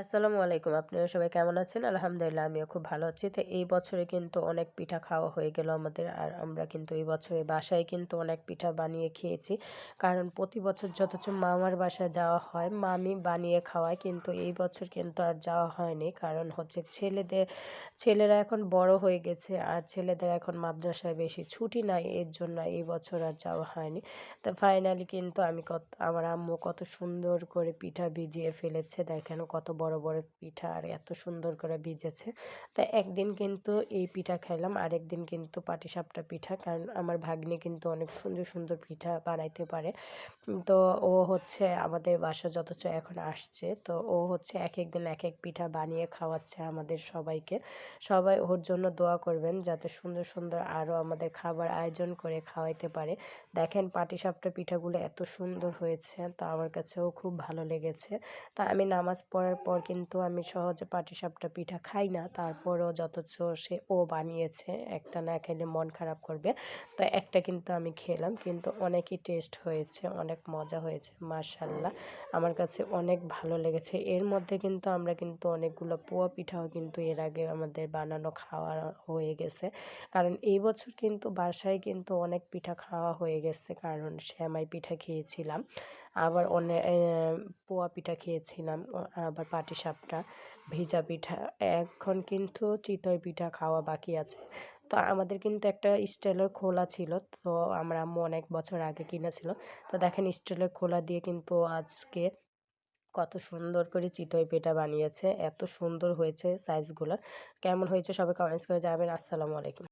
আসসালামু আলাইকুম। আপনারা সবাই কেমন আছেন? আলহামদুলিল্লাহ আমিও খুব ভালো আছি। তো এই বছরে কিন্তু অনেক পিঠা খাওয়া হয়ে গেল আমাদের। আর আমরা কিন্তু এই বছরে বাসায় কিন্তু অনেক পিঠা বানিয়ে খেয়েছি। কারণ প্রতি বছর যথেচ্ছ মামার বাসায় যাওয়া হয়, মামি বানিয়ে খাওয়ায়। কিন্তু এই বছর কিন্তু আর যাওয়া হয়নি। কারণ হচ্ছে ছেলেরা এখন বড় হয়ে গেছে আর ছেলেদের এখন মাদ্রাসায় বেশি ছুটি নাই। এর জন্য এই বছর আর যাওয়া হয়নি। তো ফাইনালি কিন্তু আমার আম্মু কত সুন্দর করে পিঠা ভিজিয়ে ফেলেছে। দেখেন কত বড় বড় পিঠা আর এত সুন্দর করে ভিজেছে। তো একদিন কিন্তু এই পিঠা খাইলাম, আরেকদিন কিন্তু পাটিসাপটা পিঠা। কারণ আমার ভাগ্নি কিন্তু অনেক সুন্দর সুন্দর পিঠা বানাইতে পারে। তো ও হচ্ছে আমাদের বাসা যথেচ্ছ এখন আসছে। তো ও হচ্ছে একেক দিন একেক পিঠা বানিয়ে খাওয়াচ্ছে আমাদের সবাইকে। সবাই ওর জন্য দোয়া করবেন যাতে সুন্দর সুন্দর আরও আমাদের খাবার আয়োজন করে খাওয়াইতে পারে। দেখেন পাটিসাপটা পিঠাগুলো এত সুন্দর হয়েছে, তো আমার কাছেও খুব ভালো লেগেছে। তা আমি নামাজ পড়ার পর কিন্তু আমি সহজে পাটিসাপটা পিঠা খাই না, তারপরও যথেচ্ছ ও বানিয়েছে, একটা না খেলে মন খারাপ করবে। তো একটা কিন্তু আমি খেলাম, কিন্তু অনেকই টেস্ট হয়েছে, অনেক মজা হয়েছে মাশাআল্লাহ। আমার কাছে অনেক ভালো লেগেছে। এর মধ্যে কিন্তু আমরা কিন্তু অনেকগুলো পোয়া পিঠাও কিন্তু এর আগে আমাদের বানানো খাওয়া হয়ে গেছে। কারণ এই বছর কিন্তু বাসায় কিন্তু অনেক পিঠা খাওয়া হয়ে গেছে। কারণ সেমাই পিঠা খেয়েছিলাম, আবার পোয়া পিঠা খেয়েছিলাম, আবার পাটিসাপটা, ভিজা পিঠা। এখন কিন্তু চিতই পিঠা খাওয়া বাকি আছে। তো আমাদের কিন্তু একটা স্টিলের খোলা ছিল, তো আমার আম্মু অনেক বছর আগে কিনেছিল। তো দেখেন স্টিলের খোলা দিয়ে কিন্তু আজকে কত সুন্দর করে চিতই পিঠা বানিয়েছে। এত সুন্দর হয়েছে সাইজগুলো। কেমন হয়েছে সবাই কমেন্টস করে জানাবেন। আসসালামু আলাইকুম।